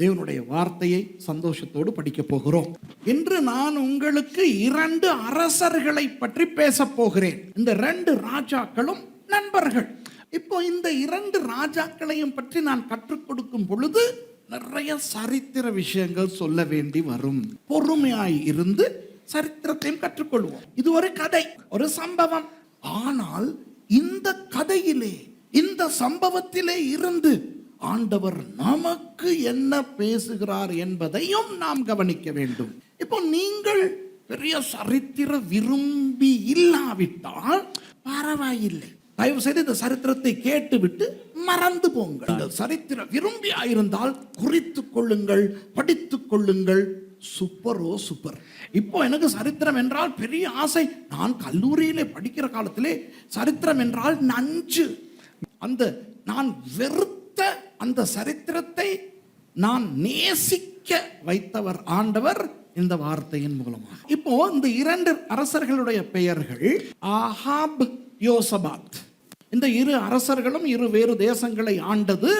தேவனுடைய வார்த்தையை சந்தோஷத்தோடு படிக்க போகிறோம். இன்று நான் உங்களுக்கு 2 அரசர்களை பற்றி பேச போகிறேன். இந்த 2 ராஜாக்களும் நண்பர்கள். இப்போ இந்த 2 ராஜாக்களையும் பற்றி நான் கற்றுக் கொடுக்கும் பொழுது நிறைய சரித்திர விஷயங்கள் சொல்ல வேண்டி வரும். பொறுமையாய் இருந்து சரித்திரத்தையும் கற்றுக்கொள்வோம். இது ஒரு கதை, ஒரு சம்பவம். ஆனால் இந்த கதையிலே, இந்த சம்பவத்திலே இருந்து ஆண்டவர் நமக்கு என்ன பேசுகிறார் என்பதையும் நாம் கவனிக்க வேண்டும். இப்போ நீங்கள் பெரிய சரித்திர விரும்பி இல்லாவிட்டால் பரவாயில்லை, தயவு செய்து இந்த சரித்திரத்தை கேட்டுவிட்டு மறந்து போங்கள். சரித்திர விரும்பி ஆயிருந்தால் குறித்துக் கொள்ளுங்கள், படித்துக் கொள்ளுங்கள். சூப்பரோ சூப்பர். இப்போ எனக்கு சரித்திரம் என்றால் பெரிய ஆசை. நான் கல்லூரியிலே படிக்கிற காலத்திலே சரித்திரம் என்றால் நஞ்சு. அந்த நான் வெறுத்த அந்த சரித்திரத்தை நான் நேசிக்க வைத்தவர் ஆண்டவர் இந்த வார்த்தையின் மூலமாக. இப்போ இந்த 2 அரசர்களுடைய பெயர்கள் ஆகாப், யோசபாத். இந்த 2 அரசர்களும் 2 வேறு தேசங்களை ஆண்டது.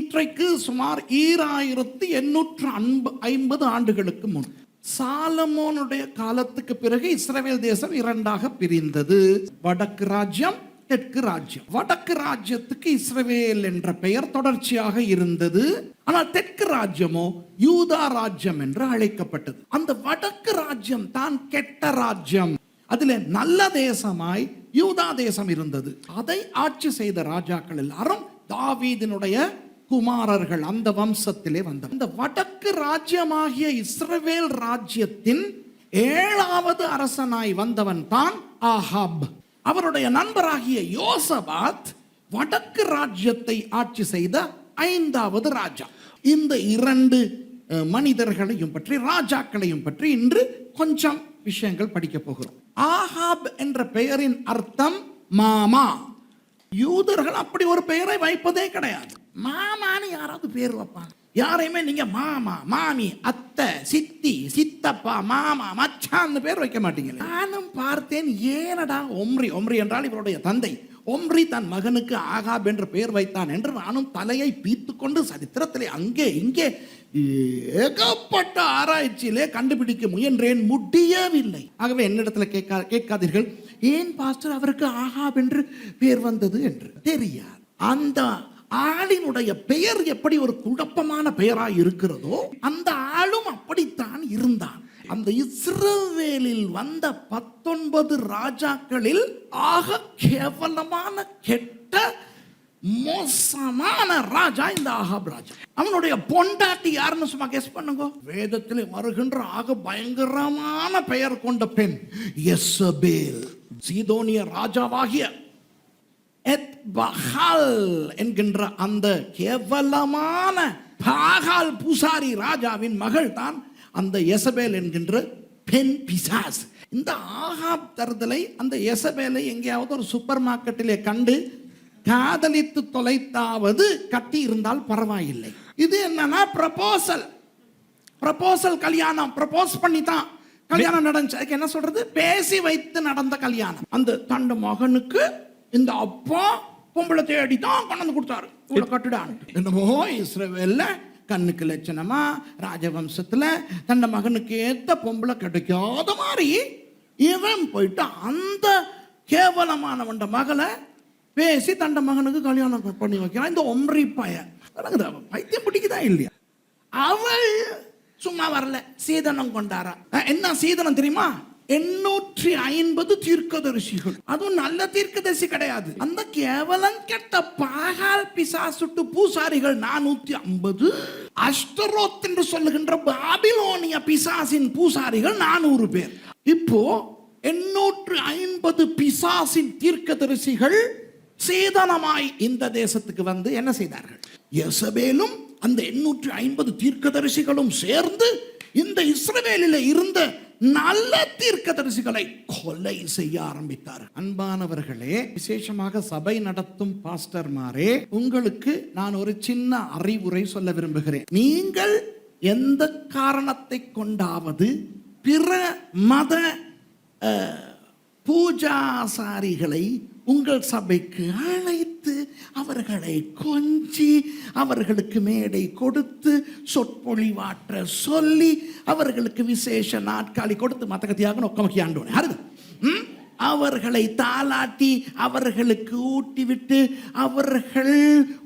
இன்றைக்கு சுமார் 2850 ஆண்டுகளுக்கு முன். சாலமோனுடைய காலத்துக்கு பிறகு இஸ்ரவேல் தேசம் 2ஆக பிரிந்தது. வடக்கு ராஜ்யம், தெற்கு ராஜ்யம். வடக்கு ராஜ்யத்துக்கு இஸ்ரவேல் என்ற பெயர் தொடர்ச்சியாக இருந்தது. ஆனால் தெற்கு ராஜ்யமோ யூதா ராஜ்யம் என்று அழைக்கப்பட்டது. அந்த வடக்கு ராஜ்யம் தான் கெட்ட ராஜ்யம். அதில் நல்ல தேசமாய் யூதா தேசம் இருந்தது. அதை ஆட்சி செய்த ராஜாக்கள் எல்லாரும் தாவீதினுடைய குமாரர்கள், அந்த வம்சத்திலே வந்தவர். இந்த வடக்கு ராஜ்யமாகிய இஸ்ரவேல் ராஜ்யத்தின் 7வது அரசனாய் வந்தவன் தான் ஆகாப். அவருடைய நண்பராகிய யோசபாத் வடக்கு ராஜ்யத்தை ஆட்சி செய்த 5வது ராஜா. இந்த 2 மனிதர்களையும் பற்றி, ராஜாக்களையும் பற்றி இன்று கொஞ்சம் விஷயங்கள் படிக்க போகிறோம். ஆகாப் என்ற பெயரின் அர்த்தம் மாமா. யூதர்கள் அப்படி ஒரு பெயரை வைப்பதே கிடையாது. மாமான்னு யாராவது பேர் வைப்பாங்க? யாரையுமே நீங்க மாமா, மாமி, அத்தை, சித்தி, சித்தப்பா, மாமா, மச்சான்னு பேர் வைக்க மாட்டீங்க. நானும் பார்த்தேன், ஏனடா ஒம்ரி, ஒம்ரி என்றால் இவருடைய தந்தை, ஒம்ரி தன் மகனுக்கு ஆகாப் என்று பெயர் வைத்தான் என்று நானும் தலையை பீத்து கொண்டு சரித்திரத்திலே அங்கே இங்கே ஏகப்பட்ட ஆராய்ச்சியிலே கண்டுபிடிக்க முயன்றேன், முடியவில்லை. ஆகவே என்னிடத்துல கேட்காதீர்கள், ஏன் பாஸ்டர் அவருக்கு ஆகாப் என்று பெயர் வந்தது என்று. தெரியாது. அந்த ஆளினுடைய பெயர் எப்படி ஒரு குழப்பமான பெயராய் இருக்கிறதோ அந்த ஆளும் அப்படித்தான் இருந்தான். அந்த இஸ்ரவேலில் வந்த 19 ராஜாக்களில் ஆக கேவலமான, கெட்ட, மோசமான ராஜா இந்த ஆகாப் ராஜா. அவனுடைய பொண்டாட்டி யாருன்னு சும்மா கெஸ் பண்ணுங்க. வேதத்தில் வருகின்ற ஆக பயங்கரமான பெயர் கொண்ட பெண் யெசபேல். சீதோனிய ராஜாவாகிய எத்பகால் என்கின்ற அந்த கேவலமான பாகால் பூசாரி ராஜாவின் மகள் தான் அந்த யெசபேல் என்கின்ற பெண் பிசாஸ். இந்த ஆகாப் தருதலை, அந்த யெசபேலை எங்கேயாவது ஒரு சூப்பர் மார்க்கெட்டிலே கண்டு காதலித்து தொலைத்தாவது கட்டி இருந்தால் பரவாயில்லை. இது என்னன்னா ப்ரப்போசல் கல்யாணம். ப்ரப்போஸ் பண்ணி தான் கல்யாணம் நடந்துச்சு. அதுக்கு என்ன சொல்றது? பேசி வைத்து நடந்த கல்யாணம். அந்த தண்ட மகனுக்கு இந்த அப்பா பொம்பளை தேடி தான் கொண்டு வந்து கொடுத்தாரு. கட்டுடான் என்னமோ இஸ்ரவேல்ல கண்ணுக்கு லட்சணமா ராஜவம்சத்துல தன்ன மகனுக்கு ஏத்த பொம்பளை கிடைக்காத மாதிரி இவன் போயிட்டு அந்த கேவலமானவன் மகளை பேசி தண்ட மகனுக்கு கல்யாணம் பண்ணி வைக்கிறான். இந்த ஒம்ரி பையன் பைத்தியம் பிடிக்குதா இல்லையா? அவள் சும்மா வரல, சீதனம் கொண்டாரா. என்ன சீதனம் தெரியுமா? 850 தீர்க்கதரிசிகள். அதுவும் நல்ல தீர்க்கதரிசி கிடையாது. அந்த கேவலம் கெட்ட பாகால் பிசாசுட்டு பூசாரிகள் 450. அஷ்டரோத் என்று சொல்லுகின்ற பாபிலோனிய பிசாசின் பூசாரிகள் 400 பேர். இப்போ 850 பிசாசின் தீர்க்கதரிசிகள் சீதனமாய் இந்த தேசத்துக்கு வந்து என்ன செய்தார்கள்? யெசபேலும் அந்த 850 தீர்க்கதரிசிகளும் சேர்ந்து இந்த இஸ்ரவேலில் இருந்த நல்ல தீர்க்கதரிசிகளை கொலை செய்ய ஆரம்பித்தார். அன்பானவர்களே, விசேஷமாக சபை நடத்தும் பாஸ்டர்மாரே, உங்களுக்கு நான் ஒரு சின்ன அறிவுரை சொல்ல விரும்புகிறேன். நீங்கள் எந்த காரணத்தை கொண்டாவது பிற மத பூஜாசாரிகளை உங்கள் சபைக்கு அழைத்து அவர்களை கொஞ்சி அவர்களுக்கு மேடை கொடுத்து சொற்பொழிவாற்ற சொல்லி அவர்களுக்கு விசேஷ நாட்காலி கொடுத்து மத்தகத்தியாக நோக்கமக்கி ஆண்டோனே அருது அவர்களை தாளாட்டி அவர்களுக்கு ஊட்டிவிட்டு அவர்கள்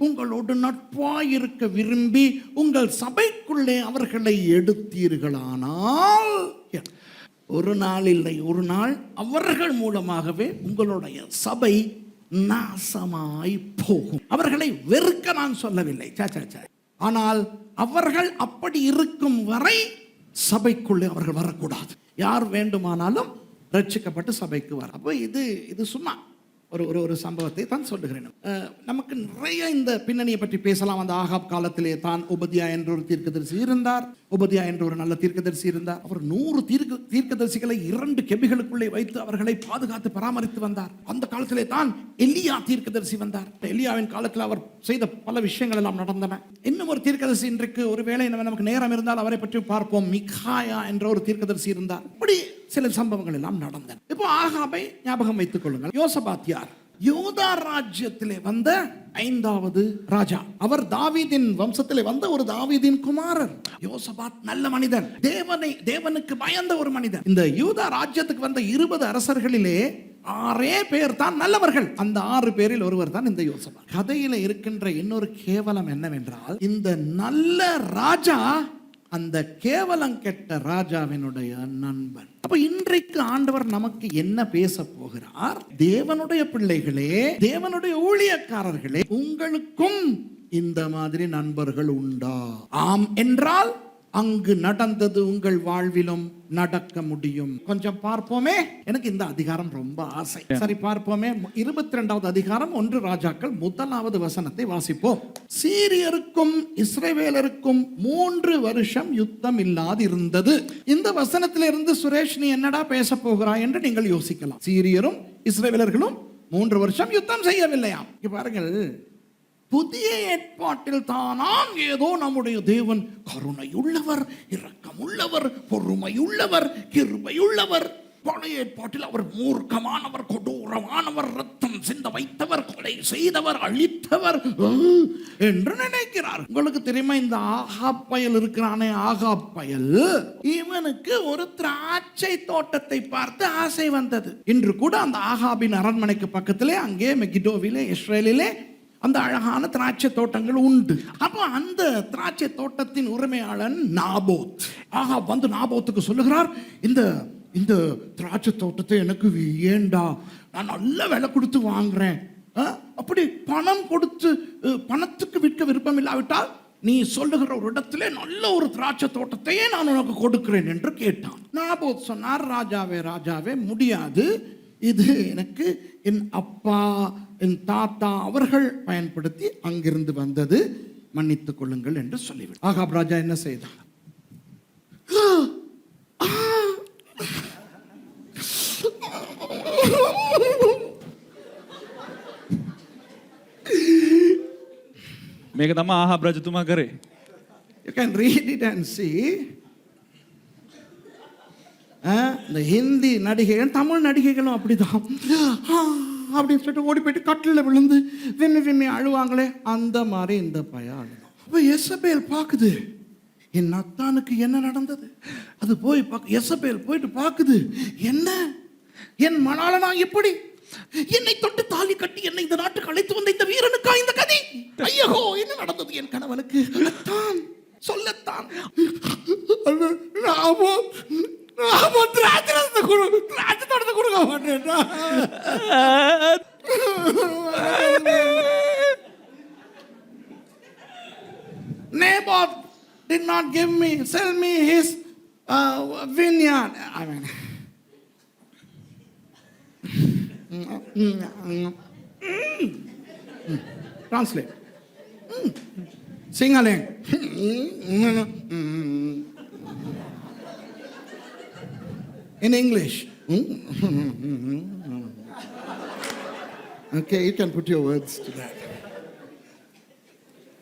உங்களோடு நட்பாயிருக்க விரும்பி உங்கள் சபைக்குள்ளே அவர்களை எடுத்தீர்களானால் ஒரு நாள் இல்லை ஒரு நாள் அவர்கள் மூலமாகவே உங்களுடைய சபை நாசமாய் போகும். அவர்களை வெறுக்க நான் சொல்லவில்லை, ஆனால் அவர்கள் அப்படி இருக்கும் வரை சபைக்குள்ளே அவர்கள் வரக்கூடாது. யார் வேண்டுமானாலும் ரட்சிக்கப்பட்டு சபைக்கு வர. அப்போ இது சும்மா ஒரு சம்பவத்தை தான் சொல்லுகிறேன். நமக்கு நிறைய இந்த பின்னணியை பற்றி பேசலாம். அந்த ஆகாப் காலத்திலே தான் உபதியா என்ற ஒரு தீர்க்கதரிசி இருந்தார். உபதியா என்ற ஒரு நல்ல தீர்க்கதரிசி இருந்தார். அவர் 100 தீர்க்கதரிசிகளை 2 கெபிகளுக்குள்ளே வைத்து அவர்களை பாதுகாத்து பராமரித்து வந்தார். அந்த காலத்திலே தான் எலியா தீர்க்கதரிசி வந்தார். எலியாவின் காலத்தில் அவர் செய்த பல விஷயங்கள் எல்லாம் நடந்தன. இன்னும் ஒரு தீர்க்கதரிசி இன்றைக்கு ஒருவேளை நமக்கு நேரம் இருந்தால் அவரை பற்றி பார்ப்போம். மிகாயா என்ற ஒரு தீர்க்கதரிசி இருந்தார். இப்படி சில சம்பவங்கள் எல்லாம் நடந்தன. இப்போ ஆகாபை ஞாபகம் வைத்துக் கொள்ளுங்கள். யோசபாத் யார்? யூதா ராஜ்யத்திலே வந்த 5வது ராஜா. அவர் தாவீதின் வம்சத்திலே வந்த ஒரு தாவீதின் குமாரர். யோசபாத் நல்ல மனிதன், தேவனுக்கு பயந்த ஒரு மனிதன். இந்த யூதா ராஜ்யத்துக்கு வந்த 20 அரசர்களிலே 6 பேர் தான் நல்லவர்கள். அந்த 6 பேரில் ஒருவர் தான் இந்த யோசபாத். கதையில இருக்கின்ற இன்னொரு கேவலம் என்னவென்றால், இந்த நல்ல ராஜா அந்த கேவலம் கெட்ட ராஜாவினுடைய நண்பன். அப்ப இன்றைக்கு ஆண்டவர் நமக்கு என்ன பேச போகிறார்? தேவனுடைய பிள்ளைகளே, தேவனுடைய ஊழியக்காரர்களே, உங்களுக்கும் இந்த மாதிரி நண்பர்கள் உண்டா? ஆம் என்றால் அங்கு நடந்தது உங்கள் வாழ்விலும் நடக்க முடியும். கொஞ்சம் பார்ப்போமே. எனக்கு இந்த அதிகாரம் ரொம்ப ஆசை. சரி, பார்ப்போமே. 22வது அதிகாரம் 1 ராஜாக்கள் 1வது வசனத்தை வாசிப்போம். சீரியருக்கும் இஸ்ரவேலருக்கும் 3 வருஷம் யுத்தம் இல்லாது இருந்தது. இந்த வசனத்திலிருந்து சுரேஷ், நீ என்னடா பேச போகிறாய் என்று நீங்கள் யோசிக்கலாம். சீரியரும் இஸ்ரவேலர்களும் 3 வருஷம் யுத்தம் செய்யவில்லையாம். பாருங்கள், புதிய ஏற்பாட்டில் தானாம் ஏதோ நம்முடைய தேவன் கருணையுள்ளவர், இரக்கமுள்ளவர், பொறுமையுள்ளவர், கிருபையுள்ளவர். பழைய ஏற்பாட்டில் அவர் மூர்க்கமானவர், கொடூரமானவர், ரத்தம் சிந்த வைத்தவர், கொலை செய்தவர், அழித்தவர் என்று நினைக்கிறார். உங்களுக்கு தெரியுமா, இந்த ஆகாப் பயல் இருக்கிறானே, ஆகாப் பயல், இவனுக்கு ஒரு திராட்சை தோட்டத்தை பார்த்து ஆசை வந்தது. இன்று கூட அந்த ஆகாபின் அரண்மனைக்கு பக்கத்திலே, அங்கே மெகிடோவிலே, இஸ்ரேலிலே அந்த அழகான திராட்சை தோட்டங்கள் உண்டு. அப்போ அந்த திராட்சை தோட்டத்தின் உரிமையாளன் நாபோத். ஆகாப் வந்து நாபோத்துக்கு சொல்லுகிறார், இந்த திராட்சை தோட்டத்தை எனக்கு ஏண்டா, நான் நல்ல விலை கொடுத்து வாங்குறேன். அப்படி பணம் கொடுத்து பணத்துக்கு விற்க விருப்பம் இல்லாவிட்டால் நீ சொல்லுகிற ஒரு இடத்திலே நல்ல ஒரு திராட்சை தோட்டத்தையே நான் உனக்கு கொடுக்கிறேன் என்று கேட்டான். நாபோத் சொன்னார், ராஜாவே முடியாது, இது எனக்கு என் அப்பா என் தாத்தா அவர்கள் பயன்படுத்தி அங்கிருந்து வந்தது, மன்னித்துக் கொள்ளுங்கள் என்று சொல்லிவிட்டார். ஆகாப் ராஜா என்ன செய்தார்? මේක තමයි ආහාබ් රජතුමා කරේ. You can read it and see. இந்த ஹிந்தி நடிகைகள், தமிழ் நடிகைகளும் அப்படிதான். அப்படின்னு சொல்லிட்டு ஓடி போயிட்டு கட்டில விழுந்து விம்மி அழுவாங்களே, அந்த மாதிரி இந்த பையன் அழுதான். அப்ப எசபேல் பாக்குது, என் அத்தானுக்கு என்ன நடந்தது. அது போய் எசபேல் போயிட்டு பாக்குது, என்ன என் மணாளனா எப்படி என்னை தொட்டு தாலி கட்டி என்னை இந்த நாட்டுக்கு அழைத்து வந்த இந்த வீரனுக்கா இந்த கதி? ஐயோ, என்ன நடந்தது என் கணவனுக்கு? அத்தான் சொல்லத்தான் கொடுக்க மாட்டேன். Naboth did not sell me his vineyard. I mean, translate. Sing-a-ling. In English. Okay, you can put your words to that.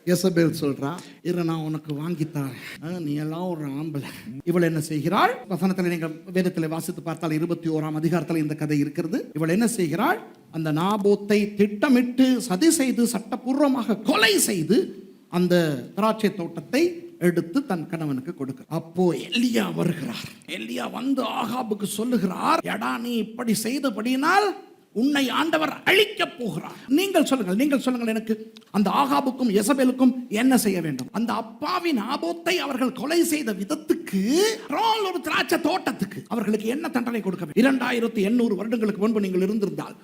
யெசபேல் சொல்றா, இரு நான் உனக்கு வாங்கித்தாரேன், நீ எல்லாம் ஒரு ஆம்பளை. இவள் என்ன செய்கிறாள்? வசனத்தில் நீங்கள் வேதத்தில் வாசித்து பார்த்தால் 21ஆம் அதிகாரத்தில் இந்த கதை இருக்கிறது. இவள் என்ன செய்கிறாள்? அந்த நாபோத்தை திட்டமிட்டு சதி செய்து சட்டபூர்வமாக கொலை செய்து அந்த திராட்சை தோட்டத்தை எடுத்து தன் கணவனுக்கு கொடுக்க. அப்போ எலியா வருகிறார். எலியா வந்து ஆகாபுக்கு சொல்லுகிறார், எடா நீ இப்படி செய்தபடியினால் உன்னை ஆண்டவர் அழிக்க போகிறார். நீங்கள் சொல்லுங்கள் எனக்கு அந்த ஆகாபுக்கும் யெசபேலுக்கும் என்ன செய்ய வேண்டும்? அந்த அப்பாவின் நாபோத்தை அவர்கள் கொலை செய்த விதத்துக்கு, ஒரு திராட்சை தோட்டத்துக்கு அவர்களுக்கு என்ன தண்டனை கொடுக்க வேண்டும்? 2800 வருடங்களுக்கு முன்பு நீங்கள் இருந்திருந்தால்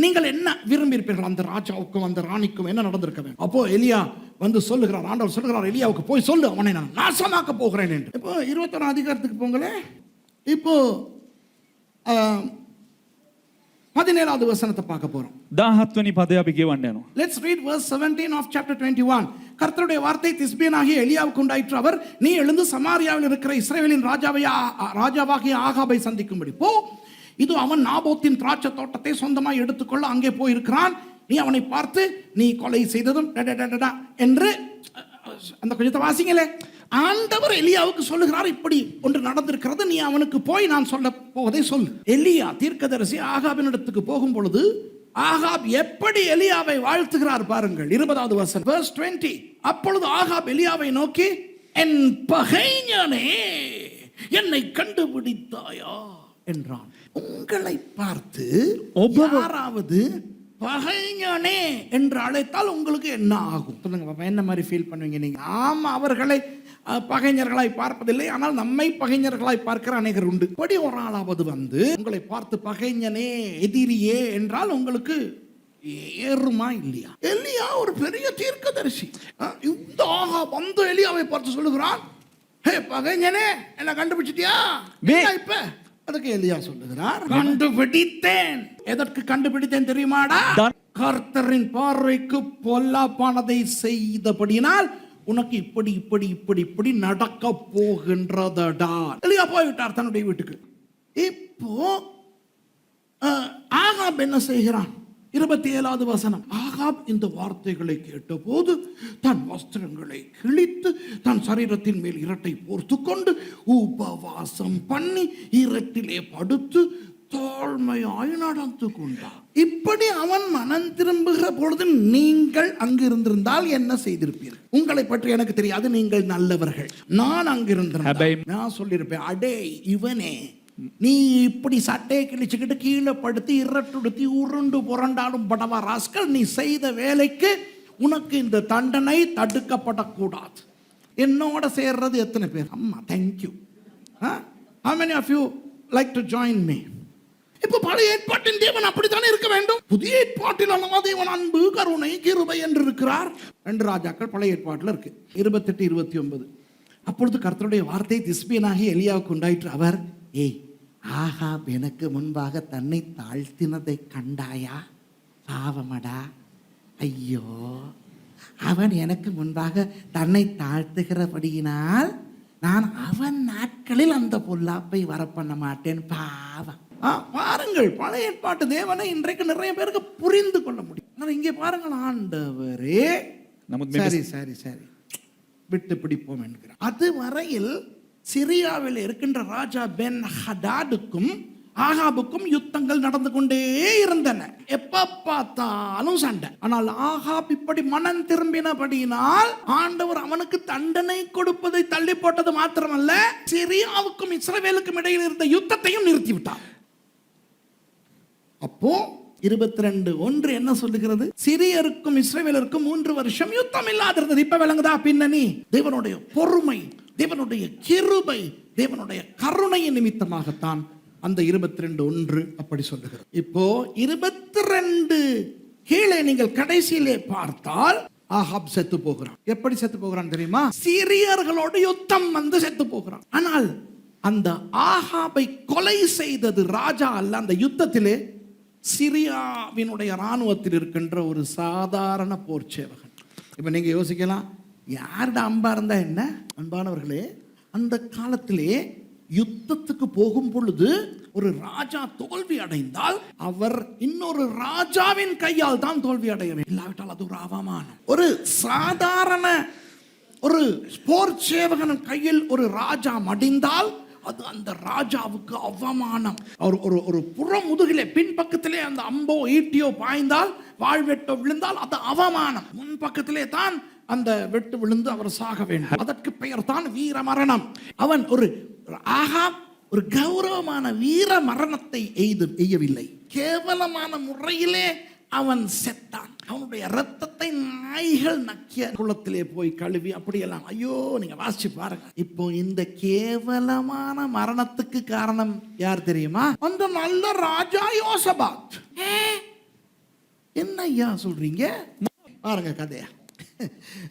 நீங்கள் என்ன விரும்பியிருப்பீர்கள்? அந்த ராஜாவுக்கும் அந்த ராணிக்கும் என்ன நடந்திருக்க வேண்டும்? அப்போ எலியா வந்து சொல்லுகிறார், ஆண்டவர் சொல்லுகிறார் எலியாவுக்கு, போய் சொல்லு, அவனை நான் நாசமாக்க போகிறேன் என்று. இப்போ 21 அதிகாரத்துக்கு போங்களே. இப்போ 17வது வசனத்தை பார்க்க போறோம். 17 වෙනි පදය අපි කියවන්න යනවා. Let's read verse 17 of chapter 21. கர்த்தருடைய வார்த்தை திஸ்பியனாகிய எலியாவுக்கு உண்டாயிற்று. அவர், நீ எழுந்து சமாரியாவில் இருக்கிற இஸ்ரவேலின் ராஜாவாகிய ஆகாபை சந்திக்கும்படி போ. இது அவன் நாபோத்தின் திராட்சை தோட்டத்தை சொந்தமாய் எடுத்துக்கொள்ள அங்கே போயிருக்கிறான். நீ அவனை பார்த்து, நீ கொலை செய்ததும் என்று அந்த கொஞ்சத்தை வாசிங்களே. ஆண்டவர் எலியாவுக்கு சொல்லுகிறார், இப்படி ஒன்று நடந்திருக்கிறது, நீ அவனுக்கு போய் நான் சொல்ல போவதை சொல்லு. எலியா தீர்க்கதரிசி ஆகாபின் இடத்துக்கு போகும் பொழுது ஆகாப் எப்படி எலியாவை வாழ்த்துகிறார் பாருங்கள். 20வது வசனம், verse 20. அப்பொழுது ஆகாப் எலியாவை நோக்கி, என் பகைஞனே, என்னை கண்டுபிடித்தாயா என்றான். உங்களை பார்த்து யாராவது பகைஞனே என்று அழைத்தால் உங்களுக்கு என்ன ஆகும்? சொல்லுங்க பாப்பா, என்ன மாதிரி ஃபீல் பண்ணுவீங்க நீங்க? ஆமா, அவர்களை பகைஞர்களாய் பார்ப்பதில்லை, ஆனால் நம்மை பகைஞர்களாய் பார்க்கிற அநேகர் உண்டு. இப்படி ஒரு ஆளாவது வந்து உங்களை பார்த்து பகைஞனே, எதிரியே என்றால் உங்களுக்கு ஏறுமா இல்லையா? எலியா ஒரு பெரிய தீர்க்கதரிசி. இந்த ஆகாப் வந்து எலியாவை பார்த்து சொல்லுகிறான், ஹே பகைஞனே, என்ன கண்டுபிடிச்சிட்டியா? இப்ப அதுக்கு எலியா சொல்லுகிறார், கண்டுபிடித்தேன். எதற்கு கண்டுபிடித்தேன் தெரியுமாடா? கர்த்தரின் பார்வைக்கு பொல்லாப்பானதை செய்தபடியினால் உனக்கு இப்படி இப்படி இப்படி இப்படி நடக்க போகின்றதடா. எலியா போய்விட்டார் தன்னுடைய வீட்டுக்கு. இப்போ ஆகாப் என்ன செய்கிறான்? 27வது வசனம். ஆகாப் இந்த வார்த்தைகளை கேட்டபோது தன் வஸ்திரங்களை கிழித்து தன் சரீரத்தின் மேல் இரட்டை போர்த்து கொண்டு உபவாசம் பண்ணி இரட்டிலே படுத்து தாழ்மையாய் நடந்து கொண்டார். இப்படி அவன் மனம் திரும்புகிற பொழுது நீங்கள் அங்கு இருந்திருந்தால் என்ன செய்திருப்பீர்கள்? உங்களை பற்றி எனக்கு தெரியாது, நீங்கள் நல்லவர்கள். நான் அங்கு இருந்திருந்தேன், நான் சொல்லியிருப்பேன், அடே இவனே, நீ இப்படி சட்டையை கிழிச்சுக்கிட்டு கீழே படுத்தி இரட்டுடுத்தி உருண்டு புரண்டாலும் படவா ராஸ்கல், நீ செய்த வேலைக்கு உனக்கு இந்த தண்டனை தடுக்கப்படக்கூடாது. என்னோட சேர்றது எத்தனை பேர்? அம்மா, thank you. How many of you like to join me? இப்போ பழைய ஏற்பாட்டின் தேவன் அப்படித்தானே இருக்க வேண்டும். புதிய ஏற்பாட்டில் தேவன் அன்பு, கருணை, கிருபை என்று இருக்கிறார். 2 ராஜாக்கள் பழைய ஏற்பாட்டில் இருக்கு, 28, 29. அப்பொழுது கர்த்தருடைய வார்த்தை திஸ்பியனாகி எலியாவுக்கு உண்டாயிற்று. அவர், ஏய் ஆகாப் எனக்கு முன்பாக தன்னை தாழ்த்தினதை கண்டாயா? பாவமடா, ஐயோ, அவன் எனக்கு முன்பாக தன்னை தாழ்த்துகிறபடியினால் நான் அவன் நாட்களில் அந்த பொல்லாப்பை வரப்பண்ண மாட்டேன், பாவம். பாருங்கள், பழைய ஏற்பாட்டு தேவனை இன்றைக்கு நிறைய பேருக்கு புரிந்து கொள்ள முடியும். இங்கே பாருங்கள், ஆண்டவரே சரி சரி சரி விட்டு பிடிப்போம் என்கிறார். அது வரையில் சிரியாவில் இருக்கின்ற ராஜா பென் ஹடாடுக்கும் ஆகாபுக்கும் யுத்தங்கள் நடந்து கொண்டே இருந்தன. எப்ப பார்த்தாலும் சண்டை. ஆனால் ஆகாப் இப்படி மனம் திரும்பினபடியினால் ஆண்டவர் அவனுக்கு தண்டனை கொடுப்பதை தள்ளி போட்டது மாத்திரமல்ல, சிரியாவுக்கும் இஸ்ரவேலுக்கும் இடையில் இருந்த யுத்தத்தையும் நிறுத்திவிட்டார். அப்போ 22:1 என்ன சொல்லுகிறது? சிரியருக்கும் இஸ்ரவேலருக்கும் 3 வருஷம் யுத்தம் இல்லாதிருந்தது. இப்ப விளங்குதா பின்னணி? தேவனுடைய பொறுமை, தேவனுடைய கிருபை, தேவனுடைய கருணையின் நிமித்தமாகத்தான் அந்த 22:1 அப்படி சொல்லுகிறது. இப்போ 22 கீழே நீங்கள் கடைசியிலே பார்த்தால் ஆகாப் செத்து போகிறான். எப்படி செத்து போகிறான் தெரியுமா? சீரியர்களோடு யுத்தம் வந்து செத்து போகிறான். ஆனால் அந்த ஆகாபை கொலை செய்தது ராஜா அல்ல. அந்த யுத்தத்திலே சிரியாவினுடைய இராணுவத்தில் இருக்கின்ற ஒரு சாதாரண போர் சேவகன். இப்ப நீங்க யோசிக்கலாம், யாருட அம்பா இருந்தா என்ன? அன்பானவர்களே, அந்த காலத்திலே யுத்தத்துக்கு போகும் பொழுது ஒரு ராஜா தோல்வி அடைந்தால் அவர் இன்னொரு ராஜாவின் கையால் தான் தோல்வி அடைய வேண்டும். இல்லாவிட்டால் அது ஒரு அவமானம். ஒரு சாதாரண ஒரு போர் சேவகன் கையில் ஒரு ராஜா மடிந்தால் அது அந்த ராஜாவுக்கு அவமானம். அவர் ஒரு புறமுதுகிலே பின்பக்கத்திலே அந்த அம்போ ஈட்டியோ பாய்ந்தால் வாழ்வெட்டோ விழுந்தால் அது அவமானம். முன்பக்கத்திலே தான் அந்த வெட்டு விழுந்து அவர் சாக வேண்டும். அதற்கு பெயர் தான் வீர மரணம். அவன் ஆகாப் ஒரு கௌரவமான வீர மரணத்தை எய்யவில்லை, கேவலமான முறையிலே அவன் செத்தான். அவனுடைய ரத்தத்தை நாய்கள் நக்கிய குளத்திலே போய் கழுவி அப்படியெல்லாம். ஐயோ, நீங்க வாசிச்சு பாருங்க. இப்போ இந்த கேவலமான மரணத்துக்கு காரணம் யார் தெரியுமா? அந்த நல்ல ராஜா யோசபாத். என்ன ஐயா சொல்றீங்க? பாருங்க கதையா.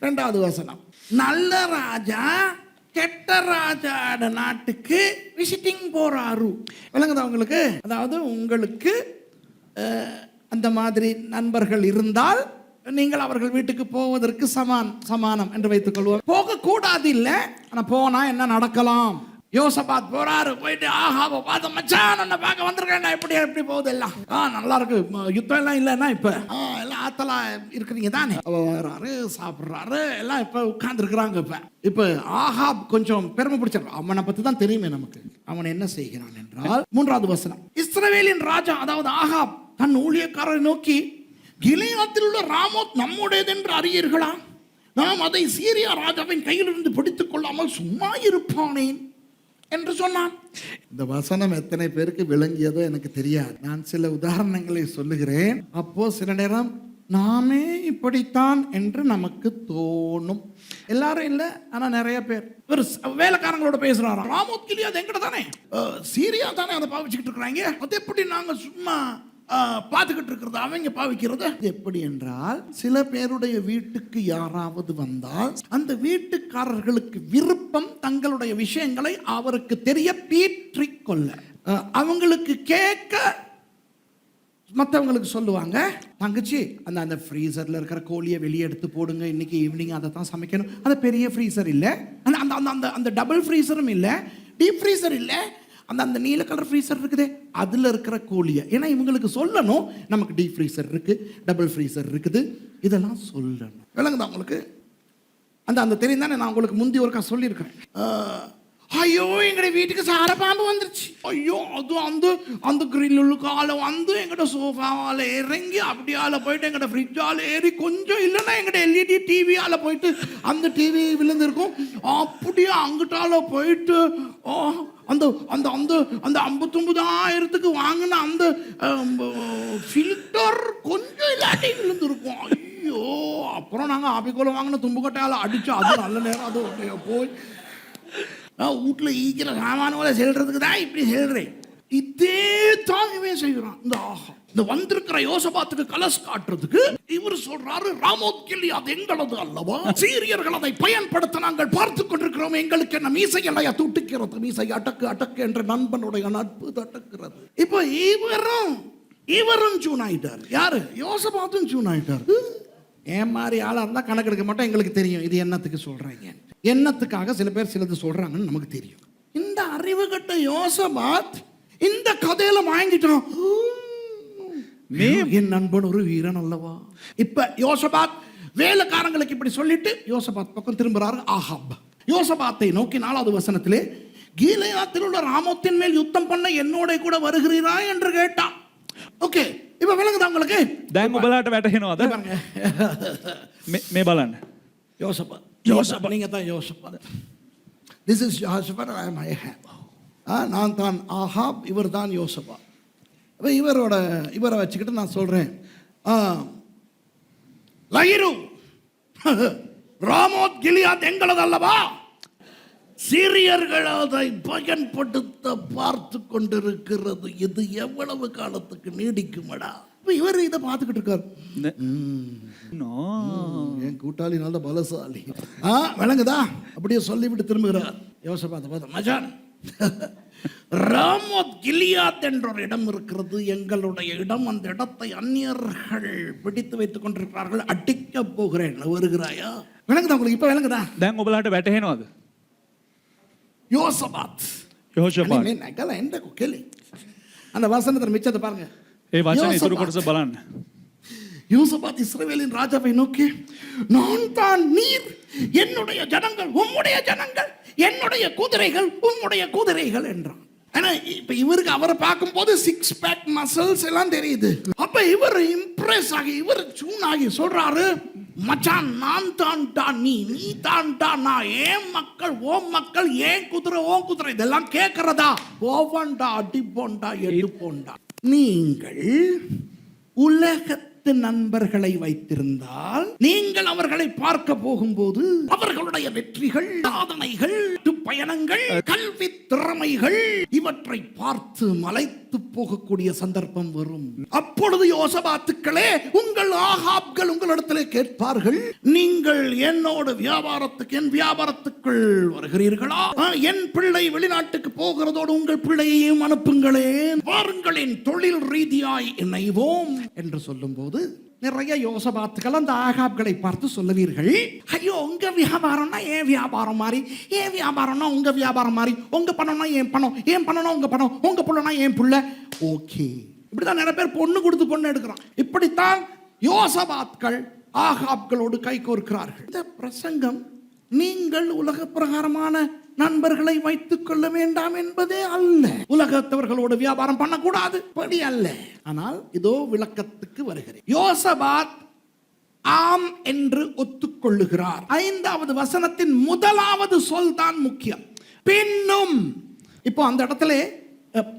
2வது வசனம். நல்ல ராஜா கெட்ட ராஜாட நாட்டுக்கு விசிட்டிங் போறாரு. விளங்குதா உங்களுக்கு? அதாவது உங்களுக்கு அந்த மாதிரி நண்பர்கள் இருந்தால் நீங்கள் அவர்கள் வீட்டுக்கு போவதற்கு சமானம் என்று வைத்துக் கொள்வோம். போக கூடாது இல்ல, ஆனா போனா என்ன நடக்கலாம்? யோசபாத் போறாரு, போயிட்டு ஆகாப பார்த்து, மச்சான் உன்னை பார்க்க வந்திருக்கேன், எப்படி போகுது எல்லாம்? நல்லா இருக்கு, யுத்தம் எல்லாம் இல்லைன்னா இப்ப எல்லாம் ஆத்தலா இருக்கிறீங்க தானே. வர்றாரு, சாப்பிட்றாரு, எல்லாம் இப்ப உட்கார்ந்து இருக்கிறாங்க. இப்ப ஆகாப் கொஞ்சம் பெருமை பிடிச்சாரு. அவனை பத்தி தான் தெரியுமே நமக்கு. அவன் என்ன செய்கிறான் என்றால் 3வது வசனம். இஸ்ரவேலின் ராஜா அதாவது ஆகாப் தன் ஊழியக்காரரை நோக்கி, கிலியாத்தில் உள்ள ராமோத் நம்முடையது என்று அறியீர்களா? நாம் அதை சீரியா ராஜாவின் கையிலிருந்து பிடித்துக் கொள்ளாமல் சும்மா இருப்பானேன் என்று சொன்னான். இந்த வசனம் எத்தனை பேருக்கு விளங்கியதோ எனக்கு தெரியாது. நான் சில உதாரணங்களை சொல்லுகிறேன். அப்போ சில நேரம் நாமே இப்படித்தான் என்று நமக்கு தோணும். எல்லாரும் இல்லை, ஆனா நிறைய பேர். ஒரு வேலைக்காரங்களோட பேசுறாரா, ராமோத் கிலியாத் எங்கட தானே, சீரியா தானே அதை பாவிச்சுக்கிட்டு இருக்கிறாங்க, அது எப்படி நாங்க சும்மா பார்த்துக்கிட்டு இருக்கிறது, அவங்க பாவிக்கிறது எப்படி என்றால், சில பேருடைய வீட்டுக்கு யாராவது வந்தால் அந்த வீட்டுக்காரர்களுக்கு விருப்பம் தங்களுடைய விஷயங்களை அவருக்கு தெரிய பீற்றிக்கொள்ள, அவங்களுக்கு கேட்க மற்றவங்களுக்கு சொல்லுவாங்க. தங்கச்சி அந்த ஃப்ரீசர்ல இருக்கிற கோழியை வெளியே எடுத்து போடுங்க, இன்னைக்கு ஈவினிங் அதை தான் சமைக்கணும். அது பெரிய ஃப்ரீசர் இல்லை, அந்த டபுள் ஃப்ரீசரும் இல்லை, டீப் ஃப்ரீசர் இல்லை, அந்த நீல கலர் ஃப்ரீசர் இருக்குது, அதில் இருக்கிற கோழியை. ஏன்னா இவங்களுக்கு சொல்லணும், நமக்கு டீப் ஃப்ரீசர் இருக்கு, டபுள் ஃப்ரீசர் இருக்குது, இதெல்லாம் சொல்லணும். விளங்குதா உங்களுக்கு? அந்த தெரியும் தானே, நான் உங்களுக்கு முந்தி ஒருக்கா சொல்லியிருக்கிறேன். ஐயோ, எங்களுடைய வீட்டுக்கு சார பாம்பு வந்துருச்சு. ஐயோ, அது அந்த கிரில்லுக்கால வந்து எங்கட சோஃபாவால் இறங்கி அப்படியால போயிட்டு எங்கட ஃப்ரிட்ஜால் ஏறி கொஞ்சம் இல்லைன்னா எங்கட எல்இடி டிவியால போயிட்டு அந்த டிவி விழுந்திருக்கும். அப்படியே அங்கிட்டால போயிட்டு அந்த அந்த அந்த அந்த 59,000க்கு வாங்கின அந்த ஃபில்டர் கொஞ்சம் இல்லாட்டி விழுந்திருக்கும். ஐயோ, அப்புறம் நாங்கள் ஆப்பிக்கோல வாங்கின தும்புக்கட்டையால் அடிச்சு அது நல்ல நேரம் அது போய் வீட்டில் ஈக்கிற சாமானங்களை செல்றதுக்கு தான் இப்படி செல்றேன். இதே தான் இவன் செய்கிறான். இந்த வந்திருக்கிற யோசபாத்துக்கு கலஸ் காட்டுறதுக்கு இவர் சொல்றாரு, ராமோத் கிலியாத் எங்களது அல்லவா, சீரியர்கள் அதை பயன்படுத்த நாங்கள் பார்த்து கொண்டிருக்கிறோம், எங்களுக்கு என்ன மீசை இல்லையா துட்டுக்கிறது, மீசை அடக்கு அடக்கு என்ற நண்பனுடைய நட்பு தட்டுக்கிறது. இப்போ இவரும் ஜூன் ஆயிட்டார். யாரு? யோசபாத்தும் ஜூன் ஆயிட்டார். ஏன் மாதிரி ஆளா இருந்தா கணக்கெடுக்க மாட்டோம், எங்களுக்கு தெரியும் இது என்னத்துக்கு சொல்றாங்க, என்னத்துக்காக சில பேர் சிலது சொல்றாங்கன்னு நமக்கு தெரியும். இந்த அறிவு கட்ட யோசபாத் இந்த கதையில வாங்கிட்டோம், என் நண்பன் ஒரு வீரன் அல்லவா. இப்ப யோசபாத் வேலைக்காரங்களுக்கு இப்படி சொல்லிட்டு யோசபாத் பக்கம் திரும்புறாரு ஆகாப். யோசபாத்தை நோக்கி 4வது வசனத்திலே, கீலேயாத்தில் உள்ள ராமோத்தின் மேல் யுத்தம் பண்ண என்னோட கூட வருகிறீரா என்று கேட்டான். ஓகே, இப்ப விளங்குதா உங்களுக்கு? දැන් ඔබලාට වැටහෙනවද? මේ බලන්න. யோசபாத் நீங்க தான் யோசபாத். This is Jehoshaphat, I am Ahab. நான் தான் ஆகாப், இவர் தான் யோசபாத். இவரை வச்சுக்கிட்டு நான் சொல்றேன், லயிரு ராமோத் கிலியாத் எங்களது அல்லவா, சீரியர்கள் அதை பயன்படுத்த பார்த்து கொண்டிருக்கிறது, இது எவ்வளவு காலத்துக்கு நீடிக்குமடா. இவர் இதை பார்த்துக்கிட்டு இருக்காரு. என் கூட்டாளி நல்ல பலசாலி, விளங்குதா? அப்படியே சொல்லிவிட்டு திரும்புகிறார். யோசபாத்தை பார்த்து, மச்சான், ராமோத் கிலியாத் என்ற ஒரு இடம் இருக்கிறது, எங்களுடைய இடம், அந்த இடத்தை அந்நியர்கள் பிடித்து வைத்துக் கொண்டிருக்கிறார்கள், அடிக்க போகிறேன், வருகிறாயா? விளங்குதா உங்களுக்கு? இப்ப விளங்குதா? දැන් ඔබලාට වැටහෙනවද? யோசபாத் යහෝෂාපාත්. මේ නැගලා එන්න කොකෙලි. அந்த வசனத்துல மிச்சத்தை பாருங்க. ඒ වචන ඉතුරු யோசபாத். කොටස බලන්න. யோசபாத் இஸ்ரவேலின் ராஜாவை நோக்கி, நான் தான் நீர், என்னுடைய ஜனங்கள் உம்முடைய ஜனங்கள், என்னுடைய குதிரைகள் உம்முடைய குதிரைகள் என்றான். ஆனா இப்ப இவருக்கு அவரை பார்க்கும்போது 6 பேக் மசில்ஸ் எல்லாம் தெரியுது. அப்ப இவர் இம்ப்ரெஸ் ஆகி இவர் சூன் ஆகி சொல்றாரு, மச்சான் நான் தான்டா நீ தான்டா நான், ஏன் மக்கள் ஓ மக்கள், ஏன் குதிரை ஓ குதிரை, இதெல்லாம் கேட்கறதா? போவண்டா அடிப்போண்டா எடுப்போண்டா. நீங்கள் உலகத்து நண்பர்களை வைத்திருந்தால் நீங்கள் அவர்களை பார்க்க போகும்போது அவர்களுடைய வெற்றிகள், சாதனைகள், பயணங்கள், கல்வி திறமைகள் இவற்றை பார்த்து மலைத்து போகக்கூடிய சந்தர்ப்பம் வரும். அப்பொழுது யோசபாத்துக்களே, உங்கள் ஆகாப்கள் உங்களிடத்திலே கேட்பார்கள், நீங்கள் என்னோட வியாபாரத்துக்கு என் வியாபாரத்துக்குள் வருகிறீர்களா? என் பிள்ளை வெளிநாட்டுக்கு போகிறதோடு உங்கள் பிள்ளையையும் அனுப்புங்களேன், வாருங்களின் தொழில் ரீதியாய் இணைவோம் என்று சொல்லும் போது நிறைய யோசபாத்துக்கள் அந்த ஆகாப்களை பார்த்து சொல்லுவீர்கள், ஐயோ உங்க வியாபாரம்னா ஏன் வியாபாரம் மாதிரி, ஏன் வியாபாரம்னா உங்க வியாபாரம் மாதிரி, உங்க பணம்னா ஏன் பணம், ஏன் பணம்னா உங்க பணம், உங்க புள்ளனா ஏன் புள்ள. ஓகே, இப்படிதான் நிறைய பேர் பொண்ணு கொடுத்து பொண்ணு எடுக்கிறான். இப்படித்தான் யோசபாத்கள் ஆகாப்களோடு கை கோர்க்கிறார்கள். இந்த பிரசங்கம் நீங்கள் உலக பிரகாரமான நண்பர்களை வைத்துக் கொள்ள வேண்டாம் என்பதே அல்ல. உலகத்தவர்களோடு வியாபாரம் பண்ணக்கூடாது படி அல்ல. ஆனால் இதோ விளக்கத்துக்கு வருகிறேன். யோசபாத் ஆம் என்று ஒத்துக்கொள்ளுகிறார். 5வது வசனத்தின் முதலாவது சொல் தான் முக்கியம், பின்னும். இப்போ அந்த இடத்துல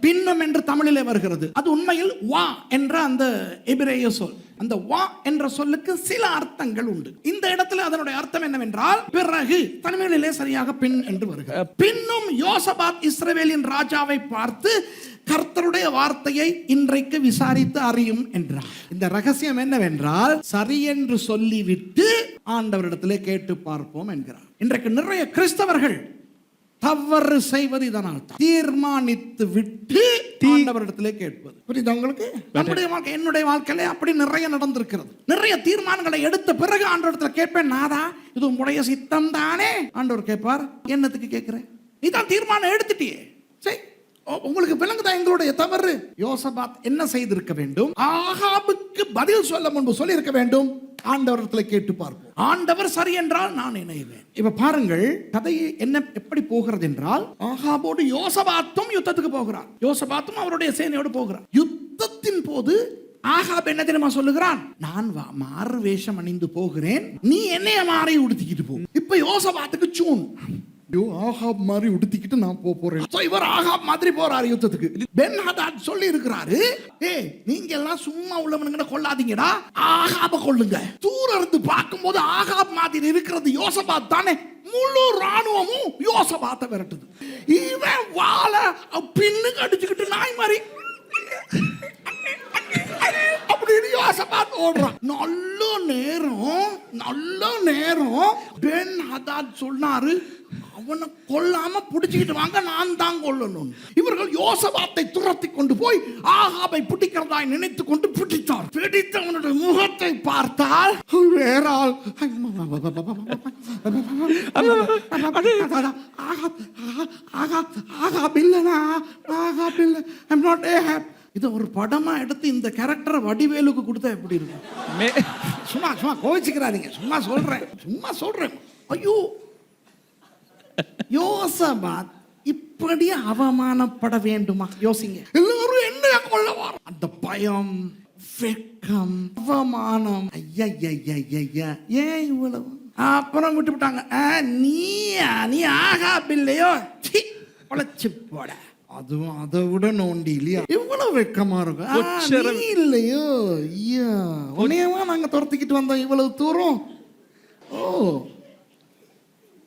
பின்னும் என்று தமிழிலே வருகிறது. அது உண்மையில் வா என்ற அந்த எபிரேய சொல். அந்த வா என்ற சொல்லுக்கு சில அர்த்தங்கள் உண்டு. இந்த இடத்துல அதனுடைய அர்த்தம் என்னவென்றால் பிறகு, தமிழிலே சரியாக பின் என்று வருகிறது. பின்னும் யோசபாத் இஸ்ரவேலின் ராஜாவை பார்த்து, கர்த்தருடைய வார்த்தையை இன்றைக்கு விசாரித்து அறியும் என்றார். இந்த ரகசியம் என்னவென்றால், சரி என்று சொல்லிவிட்டு ஆண்டவரிடத்திலே கேட்டு பார்ப்போம் என்கிறார். இன்றைக்கு நிறைய கிறிஸ்தவர்கள் தவறு செய்வது இதனால் தான். தீர்மானித்து விட்டு ஆண்டவரிடத்திலே கேட்பது. புரியுதா உங்களுக்கு? நம்முடைய வாழ்க்கை, என்னுடைய வாழ்க்கையிலே அப்படி நிறைய நடந்திருக்கிறது. நிறைய தீர்மானங்களை எடுத்த பிறகு ஆண்டவரிடத்தில் கேட்பேன், நாதா இது உங்களுடைய சித்தம் தானே? ஆண்டவர் கேட்பார், என்னத்துக்கு கேட்கிறேன், நீ தான் தீர்மானம் எடுத்துட்டியே, சரி உங்களுக்கு விளங்குதா எங்களுடைய தவறு? யோசபாத் என்ன செய்திருக்க வேண்டும்? ஆகாபுக்கு பதில் சொல்ல முன்பு சொல்லி இருக்க வேண்டும், ஆண்டவரிடத்தில் கேட்டு பார்ப்போம், ஆண்டவர் சரி என்றால் நான் இணைவேன். இப்ப பாருங்கள் கதை என்ன எப்படி போகிறது என்றால், ஆகாபோடு யோசபாத்தும் யுத்தத்துக்கு போகிறார். யோசபாத்தும் அவருடைய சேனையோடு போகிறார். யுத்தத்தின் போது ஆகாப் என்ன தெரியுமா சொல்லுகிறான்? நான் மாறு வேஷம் அணிந்து போகிறேன், நீ என்னைய மாறி உடுத்திக்கிட்டு போ. இப்ப யோசபாத்துக்கு சூன், ஆகாப் மாதிரி உடுத்திக்கிட்டு நான் போறேன். இவர் ஆகாப் மாதிரி போறாரு யுத்தத்துக்கு. பென் ஹதாத் சொல்லி இருக்கிறாரு, ஏய் நீங்க எல்லாம் சும்மா உள்ளவனுங்க கொள்ளாதீங்கடா, ஆகாப கொள்ளுங்க. தூர இருந்து பார்க்கும்போது ஆகாப் மாதிரி இருக்கிறது யோசபாத் தானே. முழு ராணுவமும் யோசபாத்தை விரட்டுது. இவன் வாழ பின்னுக்கு அடிச்சுக்கிட்டு நாய் மாதிரி அப்படின்னு யோசபாத் ஓடுறான். நல்ல நேரம் பென் ஹதாத் சொன்னாரு, அவனை கொல்லாம புடிச்சுக்கிட்டு வாங்க, நான் தான் கொல்லணும். இவர்கள் யோசபாத்தை துரத்தி கொண்டு போய் ஆகாபை பிடிக்கிறதாய் நினைத்து கொண்டு பிடித்தார். பிடித்தவனுடைய முகத்தை பார்த்தால் வேற ஆள். இதை ஒரு படமா எடுத்து இந்த கேரக்டரை வடிவேலுக்கு கொடுத்தா எப்படி இருக்கும்? சும்மா கோவிச்சுக்கிறாதீங்க, சும்மா சொல்றேன். ஐயோ, யோசபாத் இப்படி அவமானப்பட வேண்டுமா? யோசிங்க. எல்லாரும் என்ன கொள்ளவார், அந்த பயம், வெட்கம், அவமானம். ஐயா ஏன் இவ்வளவு? அப்புறம் விட்டு விட்டாங்க. நீ ஆகாப் இல்லையோ, பொழைச்சு போட. அதுவும் அதை விட நோண்டி இல்லையா, இவ்வளவு வெக்கமா இருக்கும். நீ இல்லையோ, ஐயா உன்னையவா நாங்க துரத்திக்கிட்டு வந்தோம் இவ்வளவு தூரம். ஓ,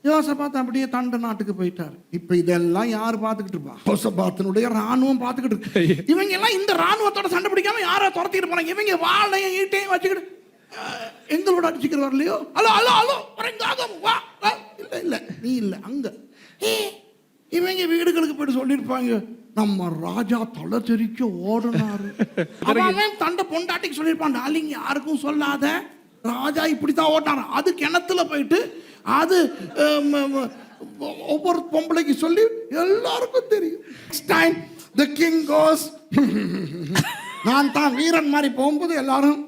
யோசபாத் அப்படியே தண்ட நாட்டுக்கு போயிட்டார். இப்ப இதெல்லாம் யாரு பாத்துக்கிட்டு இருப்பா? யோசபாத்தினுடைய ராணுவம் பாத்துக்கிட்டு இருக்கு. இவங்க எல்லாம் இந்த ராணுவத்தோட சண்டை பிடிக்காம யாரோ துரத்திட்டு போனாங்க. இவங்க வாழையும் ஈட்டையும் வச்சுக்கிட்டு எங்களோட அடிச்சுக்கிட்டு வரலையோ, ஹலோ வா. இல்ல நீ இல்ல அங்க. இவங்க வீடுகளுக்கு போயிட்டு சொல்லியிருப்பாங்க, நம்ம ராஜா தலை தெரிக்க ஓடுனாரு. அவன் தண்டை பொண்டாட்டிக்கு சொல்லியிருப்பான், டாலிங் யாருக்கும் சொல்லாத, ராஜா இப்படித்தான் ஓட்டாரு. அது கிணத்துல போயிட்டு அது ஒவ்வொரு பொம்பளைக்கு சொல்லி எல்லாருக்கும் தெரியும். நெக்ஸ்ட் டைம் தி கிங் கோஸ், நான் தான் வீரன் மாதிரி போகும்போது எல்லாரும்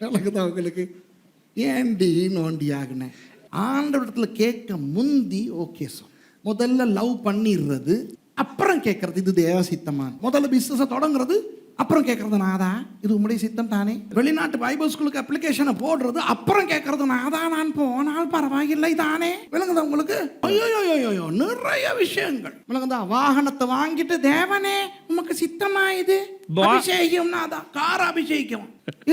எனக்கு தான் உங்களுக்கு ஏண்டி நோண்டி ஆகினேன். ஆண்டவரத்துல கேட்க முந்தி ஓகே சொல். முதல்ல லவ் பண்ணிடுறது, அப்புறம் கேட்கறது இது தேவ சித்தமான. முதல்ல பிசினஸ் தொடங்குறது, அப்புறம் கேட்கறது நாதா இது உங்களுடைய சித்தம் தானே. வெளிநாட்டு பைபிள் ஸ்கூலுக்கு அப்ளிகேஷனை போடுறது, அப்புறம் கேட்கறது நாதா நான் போனால் பரவாயில்லை தானே. விளங்குதா உங்களுக்கு? ஐயோ நிறைய விஷயங்கள் விளங்குதா. வாகனத்தை வாங்கிட்டு தேவனே உமக்கு சித்தமா இது அபிஷேகம் நாதா, கார அபிஷேகம்.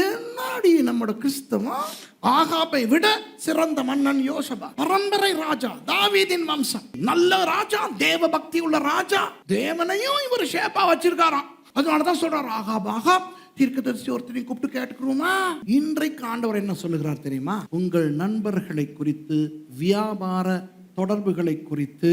என்னடி நம்மளோட கிறிஸ்தவம். ஆகாபை விட சிறந்த மன்னன் யோசபா, பரம்பரை ராஜா, தாவீதின் வம்சம், நல்ல ராஜா, தேவ பக்தி உள்ள ராஜா. தேவனையும் இவர் ஷேப்பா வச்சிருக்காராம். அதனாலதான் சொல்றாரு ஆகாப் தீர்க்கதரிசி ஒருத்தரை கூப்பிட்டு கேட்டுக்கிறோமா. இன்றைக்கு ஆண்டவர் என்ன சொல்லுகிறார் தெரியுமா? உங்கள் நண்பர்களை குறித்து, வியாபார தொடர்புகளை குறித்து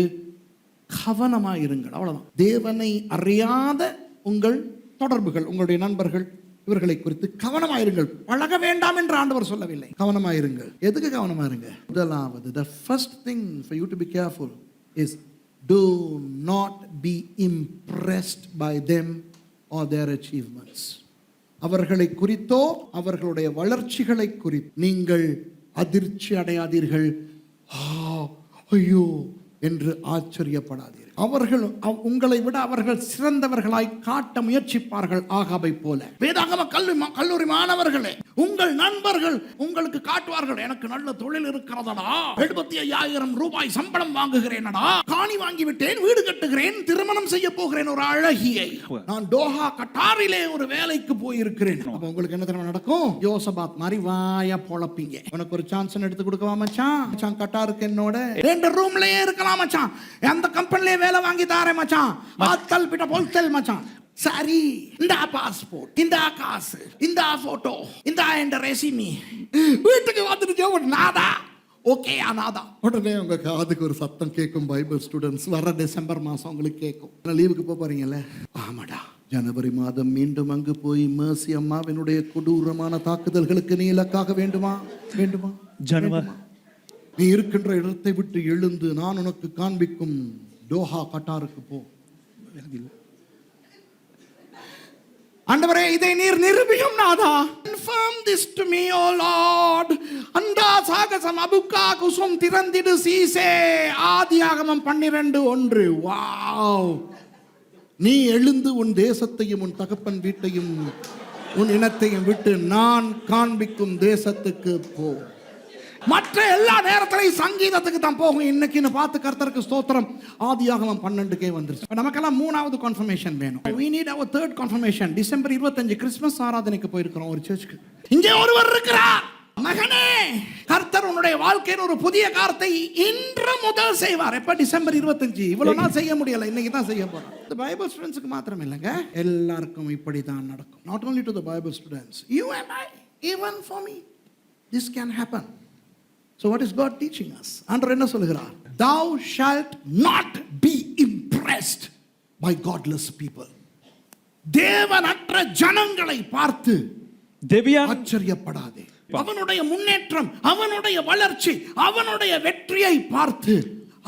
கவனமாயிருங்கள். அவ்வளவுதான். தேவனை அறியாத உங்கள் தொடர்புகள், உங்களுடைய நண்பர்கள், இவர்களை குறித்து கவனமாயிருங்கள். பழக வேண்டாம் என்று ஆண்டவர் சொல்லவில்லை, கவனமாயிருங்கள். எதுக்கு கவனமாயிருங்க? முதலாவது, the first thing for you to be careful is do not be impressed by them or their achievements. அவர்களை குறித்தோ அவர்களுடைய வளர்ச்சிகளை குறித்து நீங்கள் அதிர்ச்சி அடையாதீர்கள், ஐயோ என்று ஆச்சரியப்படாதீர்கள். அவர்கள் உங்களை விட அவர்கள் சிறந்தவர்களாய் காட்ட முயற்சிப்பார்கள் ஆகாபை போல. வேதாகம கல்லூரி மாணவர்களே, உங்கள் நண்பர்கள் உங்களுக்கு காட்டுவார்கள், எனக்கு நல்ல தொழில் இருக்கிறதடா, 75,000 ரூபாய் சம்பளம் வாங்குகிறேனடா, காணி வாங்கி விட்டேன், வீடு கட்டுகிறேன், திருமணம் செய்ய போகிறேன் ஒரு அழகியை, நான் தோஹா கட்டாரிலே ஒரு வேலைக்கு போயிருக்கிறேன். அப்ப உங்களுக்கு என்ன தெரியுமா நடக்கும்? யோசபாத் மாதிரி வாய பொழப்பீங்க. உனக்கு ஒரு சான்ஸ் எடுத்து கொடுக்கவா மச்சான், கட்டாருக்கு என்னோட 2 ரூம்லயே இருக்கலாம் மச்சான், அந்த கம்பெனிலே வேலை வாங்கி தாரேன் மச்சான், ஆத்தல் பிட்ட போல்தல் மச்சான். சரி, இந்த பாஸ்போர்ட், இந்த காசு, இந்த போட்டோ, இந்த என்ற ரெசிமி, வீட்டுக்கு வந்துட்டு நாதா ஓகே நாதா. உடனே உங்க காதுக்கு ஒரு சத்தம் கேட்கும். பைபிள் ஸ்டூடெண்ட்ஸ், வர டிசம்பர் மாசம் உங்களுக்கு கேட்கும். லீவுக்கு போறீங்கல்ல, ஆமாடா ஜனவரி மாதம் மீண்டும் அங்கு போய் மேர்சி அம்மாவினுடைய கொடூரமான தாக்குதல்களுக்கு நீ இலக்காக வேண்டுமா? நீ இருக்கின்ற இடத்தை விட்டு எழுந்து நான் உனக்கு காண்பிக்கும் தோஹா கட்டாருக்கு போ. ஆண்டவரே, இதை நீர் நிரூபியும் நாதா. Confirm this to me, O Lord. அண்டா சாகசம் அபுக்கா குசும் திறந்திடு சீசே. ஆதியாகமம் 12:1. வாவ். நீ எழுந்து உன் தேசத்தையும் உன் தகப்பன் வீட்டையும் உன் இனத்தையும் விட்டு நான் காண்பிக்கும் தேசத்துக்கு போ. மற்ற எல்லா நேரத்திலையும் சங்கீதத்துக்கு தான் போகும். இன்னைக்கு பார்த்து கர்த்தருக்கு ஸ்தோத்திரம். ஆதியாகமம் 12 வந்துருச்சு. நமக்கெல்லாம் 3வது கன்ஃபர்மேஷன் வேணும். we need our third confirmation. December 25 Christmas ஆராதனைக்கு போயிருக்கிறோம் ஒரு சர்ச்சுக்கு. இங்கே ஒருவர் இருக்கிறார். மகனே, கர்த்தர் உன்னுடைய வாழ்க்கையில் ஒரு புதிய காரியத்தை இன்று முதல் செய்வார். எப்ப? டிசம்பர் 25. இவ்வளவு நாள் செய்ய முடியல, இன்னைக்கு தான் செய்ய போறோம். இந்த பைபிள் ஸ்டூடெண்ட்ஸ்க்கு மாத்திரம் இல்லைங்க, எல்லாருக்கும் இப்படி தான் நடக்கும். not only to the Bible students, you and I, even for me, this can happen. So what is God teaching us? ஆண்டவர் என்ன சொல்கிறார்? Thou shalt not be impressed by godless people. தேவனற்ற ஜனங்களை பார்த்து ஆச்சரியப்படாதே. அவனுடைய முன்னேற்றம், அவனுடைய வளர்ச்சி, அவனுடைய வெற்றியை பார்த்து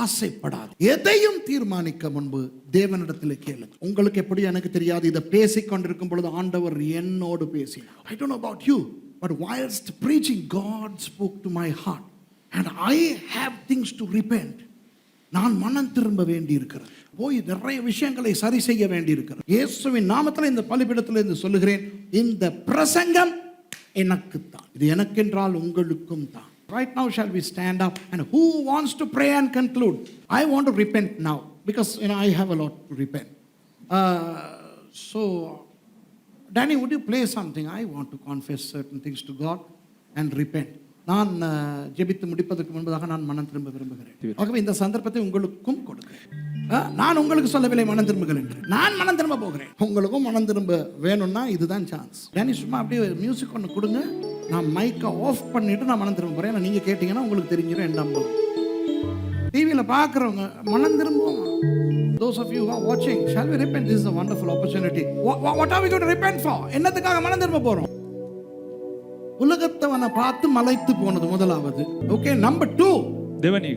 ஆசைப்படாது. எதையும் தீர்மானிக்க முன்பு தேவனிடத்தில் கேளு. உங்களுக்கு எப்படி எனக்கு தெரியாது. இதை பேசிக் கொண்டிருக்கும் பொழுது ஆண்டவர் என்னோடு பேசினார். I don't know about you, but whilst preaching, God spoke to my heart. And I have things to repent. நான் மனம் திரும்ப வேண்டி இருக்கிறது. போய் நிறைய விஷயங்களை சரி செய்ய வேண்டி இருக்கிறது. இயேசுவின் நாமத்தில் இந்த பலிபீடத்தில் இருந்து சொல்லுகிறேன், இந்த பிரசங்கம் எனக்கு தான். இது எனக்கென்றால் உங்களுக்கும் தான். Right now shall we stand up, and who wants to pray and conclude? I want to repent now because I have a lot to repent. So Danny, would you play something? I want to confess certain things to God and repent. நான் ஜெபித்து முடிப்பதற்கு முன்பதாக நான் மனம் திரும்ப விரும்புகிறேன். ஆகவே இந்த சந்தர்ப்பத்தை உங்களுக்கும் கொடுக்கிறேன். நான் உங்களுக்கு சொல்லவில்லை மனம் திரும்புங்கள் என்று, நான் மனம் திரும்ப போகிறேன். உங்களுக்கும் மனம் திரும்ப வேணும்னா இதுதான் சான்ஸ். டேனி சும்மா அப்படியே மியூசிக் ஒன்று கொடுங்க, நான் மைக்கை ஆஃப் பண்ணிட்டு நான் மனம் திரும்ப போகிறேன். நீங்க கேட்டீங்கன்னா உங்களுக்கு தெரிஞ்சிடும் என்ன நம்பும். டிவியில் பார்க்குறவங்க மனம் திரும்புவோம். Those of you who are watching, shall we repent? This is a wonderful opportunity. What are we going to repent for? என்னத்துக்காக மனம் திரும்ப போறோம்? உலகத்தவனை பார்த்து மலைத்து போனது முதலாவது. ஓகே, நம்பர் 2, தேவனி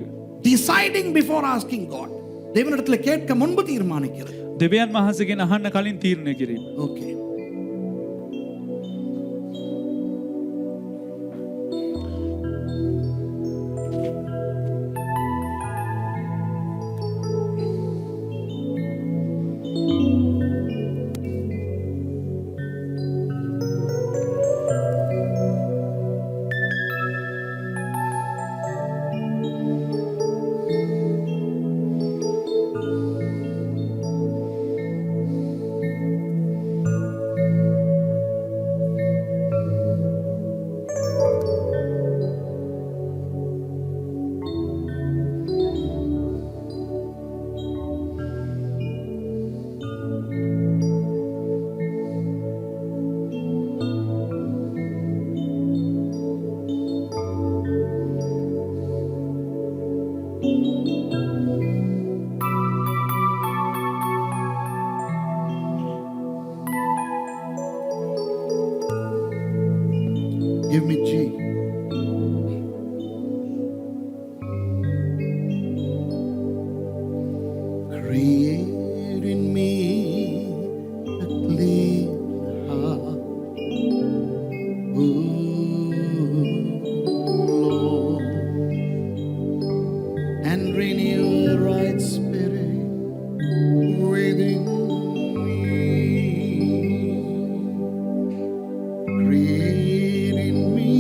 டிசைடிங் பிஃபோர் ஆஸ்கிங் காட், தேவனிடத்தில் கேட்க முன்பு தீர்மானிக்கிறது. දෙවියන් වහන්සේගෙන් අහන්න කලින් තීරණය කිරීම. Okay, give me G. Create in me a clean heart, oh Lord, and renew the right spirit within me. Create in me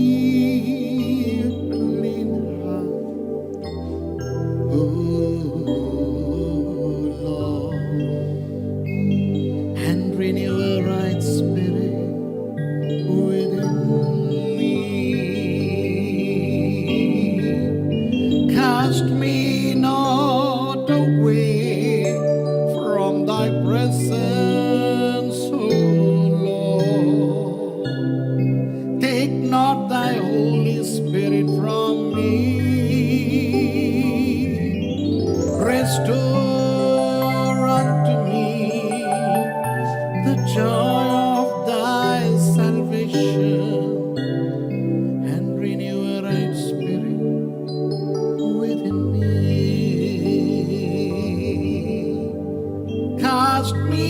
a clean heart, oh Lord, and renew a right spirit within me. Cast me not away from thy presence, O Lord. Take not thy Holy Spirit from me. Restore unto me the joy of thy salvation, and renew a right spirit within me. Cast me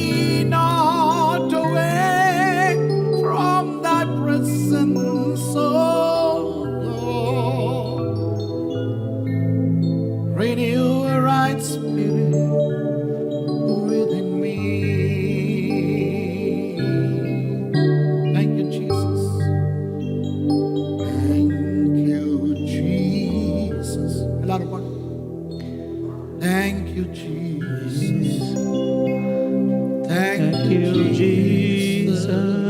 not away from thy presence, O Lord. Renew a right spirit within me. Thank you, Jesus. Thank you, Jesus. எல்லாரும் பாடுங்க. Thank you, Jesus. Thank you, Jesus.